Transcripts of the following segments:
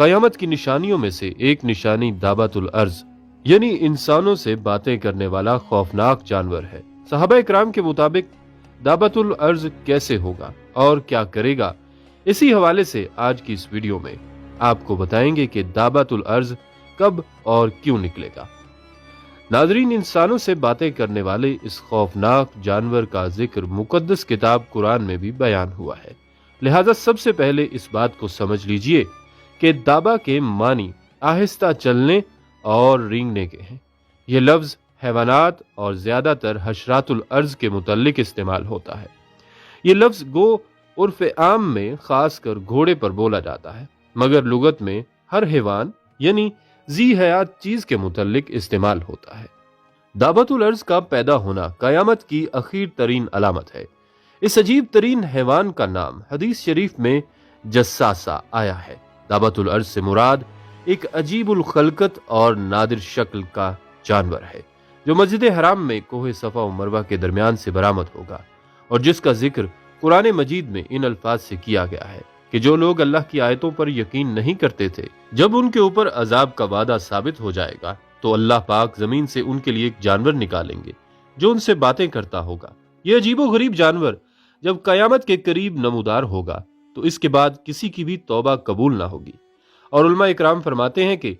قیامت کی نشانیوں میں سے ایک نشانی دابۃ الارض یعنی انسانوں سے باتیں کرنے والا خوفناک جانور ہے۔ صحابہ اکرام کے مطابق دابۃ الارض کیسے ہوگا اور کیا کرے گا، اسی حوالے سے آج کی اس ویڈیو میں آپ کو بتائیں گے کہ دابۃ الارض کب اور کیوں نکلے گا۔ ناظرین، انسانوں سے باتیں کرنے والے اس خوفناک جانور کا ذکر مقدس کتاب قرآن میں بھی بیان ہوا ہے، لہذا سب سے پہلے اس بات کو سمجھ لیجئے کہ دابا کے معنی آہستہ چلنے اور رینگنے کے ہیں۔ یہ لفظ حیوانات اور زیادہ تر حشرات الارض کے متعلق استعمال ہوتا ہے۔ یہ لفظ گو عرف عام میں خاص کر گھوڑے پر بولا جاتا ہے، مگر لغت میں ہر حیوان یعنی ذی حیات چیز کے متعلق استعمال ہوتا ہے۔ دابۃ الارض کا پیدا ہونا قیامت کی اخیر ترین علامت ہے۔ اس عجیب ترین حیوان کا نام حدیث شریف میں جساسہ آیا ہے۔ دابۃ الارض سے مراد ایک عجیب الخلقت اور نادر شکل کا جانور ہے جو مسجد حرام میں کوہ صفا و مروہ کے درمیان سے برآمد ہوگا، اور جس کا ذکر قرآن مجید میں ان الفاظ سے کیا گیا ہے کہ جو لوگ اللہ کی آیتوں پر یقین نہیں کرتے تھے، جب ان کے اوپر عذاب کا وعدہ ثابت ہو جائے گا تو اللہ پاک زمین سے ان کے لیے ایک جانور نکالیں گے جو ان سے باتیں کرتا ہوگا۔ یہ عجیب و غریب جانور جب قیامت کے قریب نمودار ہوگا تو اس کے بعد کسی کی بھی توبہ قبول نہ ہوگی، اور علماء اکرام فرماتے ہیں کہ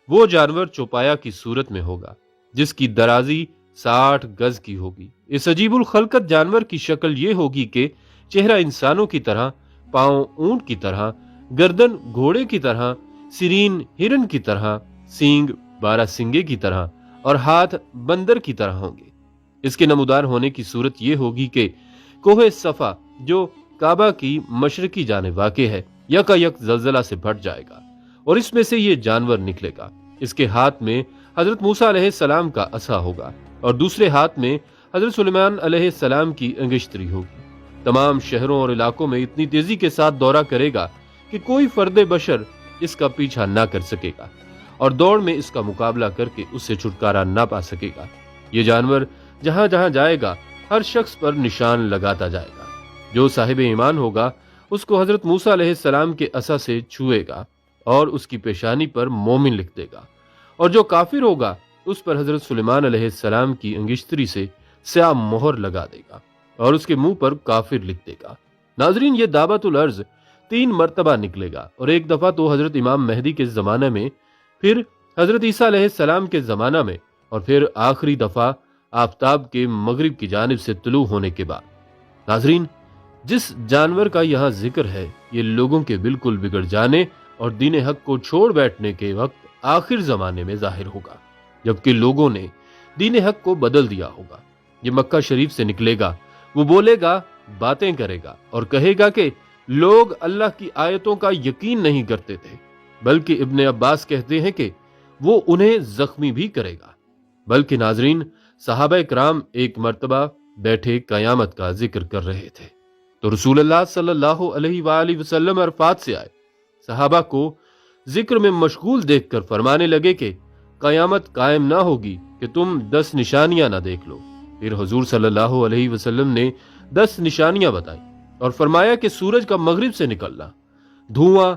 وہ جانور چوپایا کی صورت میں ہوگا جس کی درازی 60 گز کی ہوگی۔ اس عجیب الخلقت جانور کی شکل یہ ہوگی کہ چہرہ انسانوں کی طرح، پاؤں اونٹ کی طرح، گردن گھوڑے کی طرح، سرین ہرن کی طرح، سینگ بارہ سنگے کی طرح اور ہاتھ بندر کی طرح ہوں گے۔ اس کے نمودار ہونے کی صورت یہ ہوگی کہ کوہ صفا جو کعبہ کی مشرقی جانب واقع ہے یکا یک زلزلہ سے پھٹ جائے گا اور اس میں سے یہ جانور نکلے گا۔ اس کے ہاتھ میں حضرت موسیٰ علیہ السلام کا عصا ہوگا اور دوسرے ہاتھ میں حضرت سلیمان علیہ السلام کی انگشتری ہوگی۔ تمام شہروں اور علاقوں میں اتنی تیزی کے ساتھ دورہ کرے گا کہ کوئی فرد بشر اس کا پیچھا نہ کر سکے گا اور دوڑ میں اس کا مقابلہ کر کے اس سے چھٹکارا نہ پا سکے گا۔ یہ جانور جہاں جہاں جائے گا ہر شخص پر نشان لگاتا جائے گا۔ جو صاحب ایمان ہوگا اس کو حضرت موسیٰ علیہ السلام کے عصا سے چھوئے گا اور اس کی پیشانی پر مومن لکھ دے گا، اور جو کافر ہوگا اس پر حضرت سلیمان علیہ السلام کی انگشتری سے سیاہ مہر لگا دے گا اور اس کے منہ پر کافر لکھ دے گا۔ ناظرین، یہ دابۃ الارض 3 مرتبہ نکلے گا، اور ایک دفعہ تو حضرت امام مہدی کے زمانے میں، پھر حضرت عیسیٰ علیہ السلام کے زمانہ میں، اور پھر آخری دفعہ آفتاب کے مغرب کی جانب سے طلوع ہونے کے بعد۔ ناظرین، جس جانور کا یہاں ذکر ہے یہ لوگوں کے بالکل بگڑ جانے اور دین حق کو چھوڑ بیٹھنے کے وقت آخر زمانے میں ظاہر ہوگا، جبکہ لوگوں نے دین حق کو بدل دیا ہوگا۔ یہ مکہ شریف سے نکلے گا، وہ بولے گا، باتیں کرے گا اور کہے گا کہ لوگ اللہ کی آیتوں کا یقین نہیں کرتے تھے، بلکہ ابن عباس کہتے ہیں کہ وہ انہیں زخمی بھی کرے گا۔ بلکہ ناظرین، صحابہ اکرام ایک مرتبہ بیٹھے قیامت کا ذکر کر رہے تھے تو رسول اللہ صلی اللہ علیہ وآلہ وسلم عرفات سے آئے، صحابہ کو ذکر میں مشغول دیکھ کر فرمانے لگے کہ قیامت قائم نہ ہوگی کہ تم 10 نشانیاں نہ دیکھ لو۔ پھر حضور صلی اللہ علیہ وسلم نے 10 نشانیاں بتائیں اور فرمایا کہ سورج کا مغرب سے نکلنا، دھواں،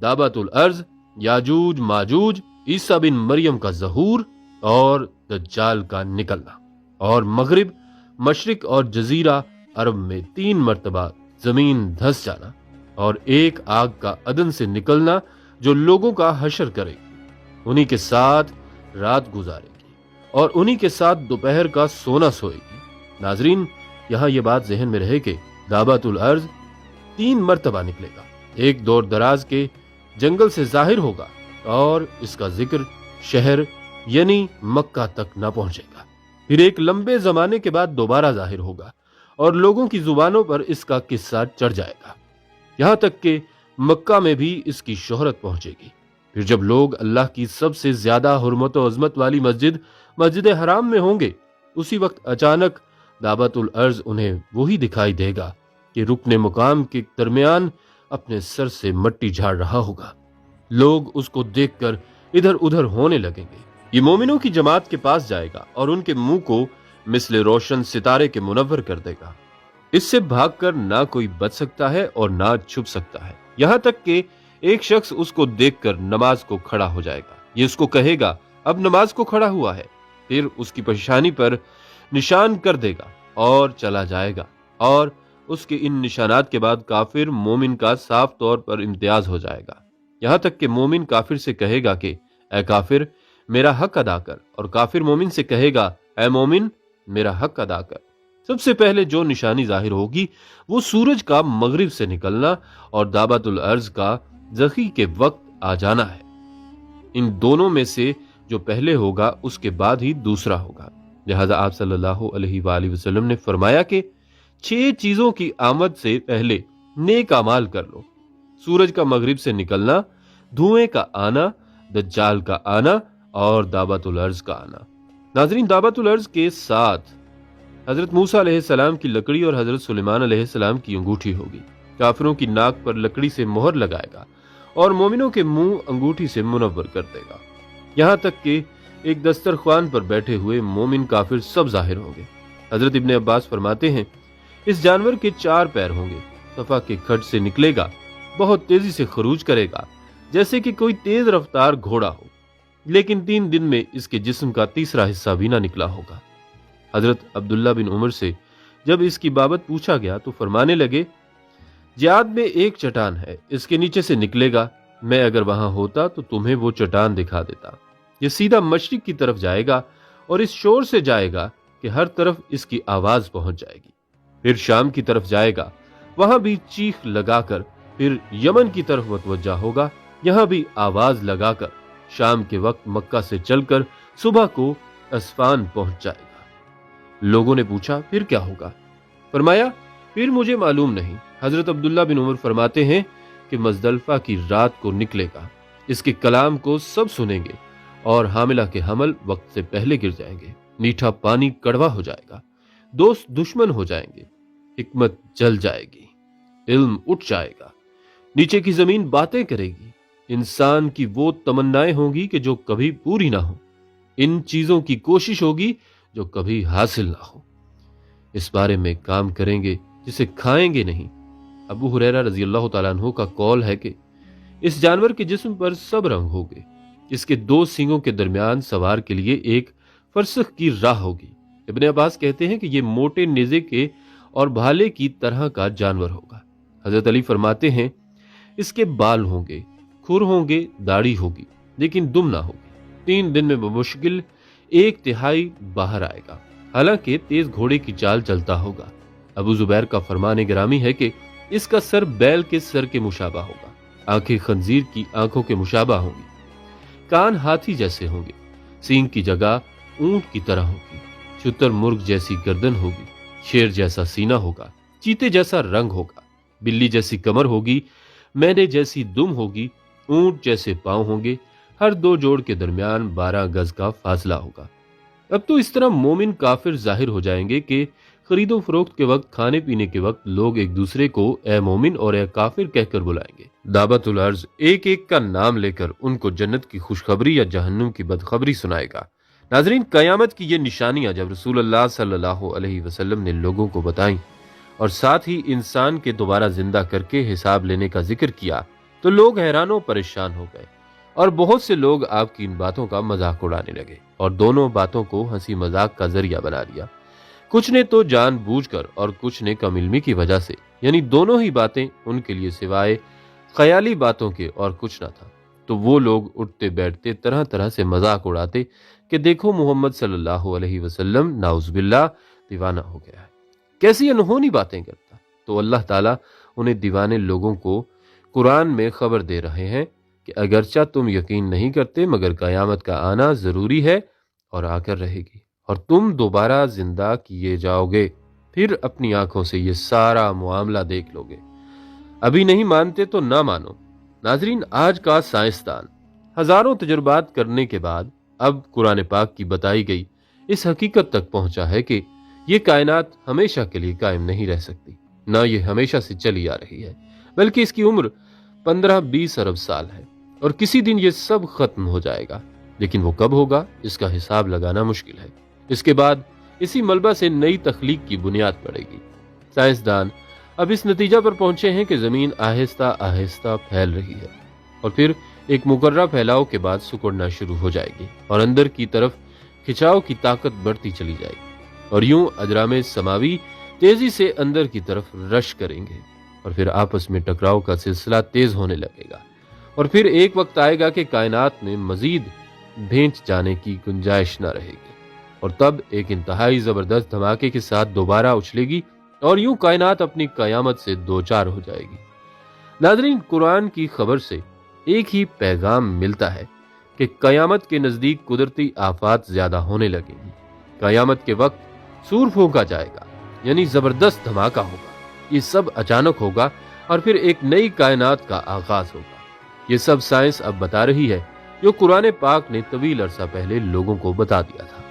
دابۃ الارض، یاجوج ماجوج، عیسیٰ بن مریم کا ظہور اور دجال کا نکلنا، اور مغرب، مشرق اور جزیرہ عرب میں 3 مرتبہ زمین دھس جانا، اور ایک آگ کا عدن سے نکلنا جو لوگوں کا حشر کرے گی، انہی کے ساتھ رات گزارے گی اور انہی کے ساتھ دوپہر کا سونا سوئے گی۔ ناظرین، یہاں یہ بات ذہن میں رہے کہ دابۃ الارض 3 مرتبہ نکلے گا، ایک دور دراز کے جنگل سے ظاہر ہوگا اور اس کا ذکر شہر یعنی مکہ تک نہ پہنچے گا، پھر ایک لمبے زمانے کے بعد دوبارہ ظاہر ہوگا اور لوگوں کی زبانوں پر اس کا قصہ چڑھ جائے گا، یہاں تک کہ مکہ میں بھی اس کی شہرت پہنچے گی۔ پھر جب لوگ اللہ کی سب سے زیادہ حرمت و عظمت والی مسجد حرام میں ہوں گے، اسی وقت اچانک دابۃ الارض انہیں وہی دکھائی دے گا کہ رکن مقام کے درمیان اپنے سر سے مٹی جھاڑ رہا ہوگا۔ لوگ اس کو دیکھ کر ادھر ادھر ہونے لگیں گے۔ یہ مومنوں کی جماعت کے پاس جائے گا اور ان کے منہ کو مثل روشن ستارے کے منور کر دے گا، اس سے بھاگ کر نہ کوئی بچ سکتا ہے اور نہ چھپ سکتا ہے، یہاں تک کہ ایک شخص اس کو دیکھ کر نماز کو کھڑا ہو جائے گا، یہ اس کو کہے گا اب نماز کو کھڑا ہوا ہے، پھر اس کی پیشانی پر نشان کر دے گا اور چلا جائے گا، اور اس کے ان نشانات کے بعد کافر مومن کا صاف طور پر امتیاز ہو جائے گا، یہاں تک کہ مومن کافر سے کہے گا کہ اے کافر میرا حق ادا کر، اور کافر مومن سے کہے گا اے مومن میرا حق ادا کر۔ سب سے پہلے جو نشانی ظاہر ہوگی وہ سورج کا مغرب سے نکلنا اور دعوت الارض کا زخی کے وقت آ جانا ہے۔ ان دونوں میں سے جو پہلے ہوگا اس کے بعد ہی دوسرا ہوگا۔ لہذا آپ صلی اللہ علیہ وآلہ وسلم نے فرمایا کہ 6 چیزوں کی آمد سے پہلے نیک اعمال کر لو: سورج کا مغرب سے نکلنا، دھوئیں کا آنا، دجال کا آنا اور دعوت الارض کا آنا۔ ناظرین، دعوت الارض کے ساتھ حضرت موسیٰ علیہ السلام کی لکڑی اور حضرت سلیمان علیہ السلام کی انگوٹھی ہوگی۔ کافروں کی ناک پر لکڑی سے مہر لگائے گا اور مومنوں کے منہ انگوٹھی سے منور کر دے گا، یہاں تک کہ ایک دسترخوان پر بیٹھے ہوئے مومن کافر سب ظاہر ہوں گے۔ حضرت ابن عباس فرماتے ہیں اس جانور کے 4 پیر ہوں گے، صفا کے کھڈ سے نکلے گا، بہت تیزی سے خروج کرے گا جیسے کہ کوئی تیز رفتار گھوڑا ہو، لیکن 3 دن میں اس کے جسم کا تیسرا حصہ بھی نہ نکلا ہوگا۔ حضرت عبداللہ بن عمر سے جب اس کی بابت پوچھا گیا تو فرمانے لگے جہاد میں ایک چٹان ہے، اس کے نیچے سے نکلے گا، میں اگر وہاں ہوتا تو تمہیں وہ چٹان دکھا دیتا، یہ سیدھا مشرق کی طرف جائے گا اور اس شور سے جائے گا کہ ہر طرف اس کی آواز پہنچ جائے گی، پھر شام کی طرف جائے گا، وہاں بھی چیخ لگا کر، پھر یمن کی طرف متوجہ ہوگا، یہاں بھی آواز لگا کر، شام کے وقت مکہ سے چل کر صبح کو اسفان پہنچ جائے گا۔ لوگوں نے پوچھا پھر کیا ہوگا؟ فرمایا پھر مجھے معلوم نہیں۔ حضرت عبداللہ بن عمر فرماتے ہیں کہ مزدلفہ کی رات کو نکلے گا، اس کے کلام کو سب سنیں گے اور حاملہ کے حمل وقت سے پہلے گر جائیں گے، میٹھا پانی کڑوا ہو جائے گا، دوست دشمن ہو جائیں گے، حکمت جل جائے گی، علم اٹھ جائے گا، نیچے کی زمین باتیں کرے گی، انسان کی وہ تمنائیں ہوں گی کہ جو کبھی پوری نہ ہو، ان چیزوں کی کوشش ہوگی جو کبھی حاصل نہ ہو، اس بارے میں کام کریں گے جسے کھائیں گے نہیں۔ ابو ہریرہ رضی اللہ تعالیٰ عنہ کا قول ہے کہ اس جانور کے جسم پر سب رنگ ہوگے، اس کے 2 سینگوں کے درمیان سوار کے لیے ایک فرسخ کی راہ ہوگی۔ ابن عباس کہتے ہیں کہ یہ موٹے نیزے کے اور بھالے کی طرح کا جانور ہوگا۔ حضرت علی فرماتے ہیں اس کے بال ہوں گے، کھر ہوں گے، داڑھی ہوگی، لیکن دم نہ ہوگی، 3 دن میں بمشکل 1/3 باہر آئے گا، حالانکہ تیز گھوڑے کی چال چلتا ہوگا۔ ابو زبیر کا فرمان گرامی ہے کہ اس کا سر بیل کے سر کے مشابہ ہوگا، آنکھیں خنزیر کی آنکھوں کے مشابہ ہوں گی، کان ہاتھی جیسے ہوں گے، سینگ کی جگہ اونٹ کی طرح ہوگی، شتر مرغ جیسی گردن ہوگی، شیر جیسا سینہ ہوگا، چیتے جیسا رنگ ہوگا، بلی جیسی کمر ہوگی، مینے جیسی دم ہوگی، اونٹ جیسے پاؤں ہوں گے، ہر 2 جوڑ کے درمیان 12 گز کا فاصلہ ہوگا۔ اب تو اس طرح مومن کافر ظاہر ہو جائیں گے کہ خرید و فروخت کے وقت، کھانے پینے کے وقت لوگ ایک دوسرے کو اے مومن اور اے کافر کہہ کر بلائیں گے۔ دعوت الارض ایک ایک کا نام لے کر ان کو جنت کی خوشخبری یا جہنم کی بدخبری سنائے گا۔ ناظرین، قیامت کی یہ نشانیاں جب رسول اللہ صلی اللہ علیہ وسلم نے لوگوں کو بتائیں اور ساتھ ہی انسان کے دوبارہ زندہ کر کے حساب لینے کا ذکر کیا تو لوگ حیران و پریشان ہو گئے، اور بہت سے لوگ آپ کی ان باتوں کا مذاق اڑانے لگے اور دونوں باتوں کو ہنسی مذاق کا ذریعہ بنا لیا۔ کچھ نے تو جان بوجھ کر اور کچھ نے کم علمی کی وجہ سے، یعنی دونوں ہی باتیں ان کے لیے سوائے خیالی باتوں کے اور کچھ نہ تھا، تو وہ لوگ اٹھتے بیٹھتے طرح طرح سے مذاق اڑاتے کہ دیکھو محمد صلی اللہ علیہ وسلم نعوذ باللہ دیوانہ ہو گیا ہے، کیسی انہونی باتیں کرتا۔ تو اللہ تعالیٰ انہیں دیوانے لوگوں کو قرآن میں خبر دے رہے ہیں کہ اگرچہ تم یقین نہیں کرتے مگر قیامت کا آنا ضروری ہے اور آ کر رہے گی، اور تم دوبارہ زندہ کیے جاؤ گے، پھر اپنی آنکھوں سے یہ سارا معاملہ دیکھ لو گے، ابھی نہیں مانتے تو نہ مانو۔ ناظرین، آج کا سائنسدان ہزاروں تجربات کرنے کے بعد اب قرآن پاک کی بتائی گئی اس حقیقت تک پہنچا ہے کہ یہ کائنات ہمیشہ کے لیے قائم نہیں رہ سکتی، نہ یہ ہمیشہ سے چلی آ رہی ہے، بلکہ اس کی عمر 15-20 ارب سال ہے، اور کسی دن یہ سب ختم ہو جائے گا، لیکن وہ کب ہوگا اس کا حساب لگانا مشکل ہے۔ اس کے بعد اسی ملبہ سے نئی تخلیق کی بنیاد پڑے گی۔ سائنسدان اب اس نتیجہ پر پہنچے ہیں کہ زمین آہستہ آہستہ پھیل رہی ہے، اور پھر ایک مقررہ پھیلاؤ کے بعد سکڑنا شروع ہو جائے گی اور اندر کی طرف کھچاؤ کی طاقت بڑھتی چلی جائے گی اور یوں اجرام سماوی تیزی سے اندر کی طرف رش کریں گے اور پھر آپس میں ٹکراؤ کا سلسلہ تیز ہونے لگے گا اور پھر ایک وقت آئے گا کہ کائنات میں مزید بھینچ جانے کی گنجائش نہ رہے گی اور تب ایک انتہائی زبردست دھماکے کے ساتھ دوبارہ اچھلے گی اور یوں کائنات اپنی قیامت سے دوچار ہو جائے گی۔ ناظرین، قرآن کی خبر سے ایک ہی پیغام ملتا ہے کہ قیامت کے نزدیک قدرتی آفات زیادہ ہونے لگیں گی۔ قیامت کے وقت سور پھونکا جائے گا، یعنی زبردست دھماکہ ہوگا۔ یہ سب اچانک ہوگا اور پھر ایک نئی کائنات کا آغاز ہوگا۔ یہ سب سائنس اب بتا رہی ہے جو قرآن پاک نے طویل عرصہ پہلے لوگوں کو بتا دیا تھا۔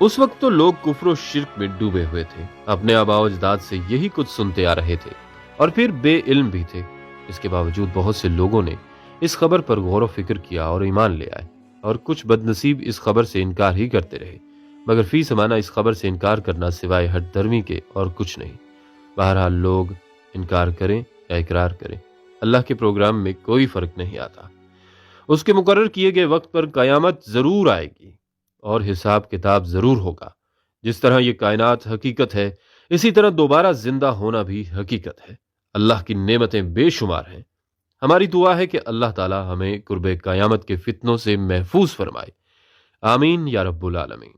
اس وقت تو لوگ کفر و شرک میں ڈوبے ہوئے تھے، اپنے آباء و اجداد سے یہی کچھ سنتے آ رہے تھے اور پھر بے علم بھی تھے۔ اس کے باوجود بہت سے لوگوں نے اس خبر پر غور و فکر کیا اور ایمان لے آئے، اور کچھ بد نصیب اس خبر سے انکار ہی کرتے رہے، مگر فی زمانہ اس خبر سے انکار کرنا سوائے ہٹ درمی کے اور کچھ نہیں۔ بہرحال لوگ انکار کریں یا اقرار کریں، اللہ کے پروگرام میں کوئی فرق نہیں آتا۔ اس کے مقرر کیے گئے وقت پر قیامت ضرور آئے گی اور حساب کتاب ضرور ہوگا۔ جس طرح یہ کائنات حقیقت ہے، اسی طرح دوبارہ زندہ ہونا بھی حقیقت ہے۔ اللہ کی نعمتیں بے شمار ہیں۔ ہماری دعا ہے کہ اللہ تعالی ہمیں قرب قیامت کے فتنوں سے محفوظ فرمائے۔ آمین یا رب العالمین۔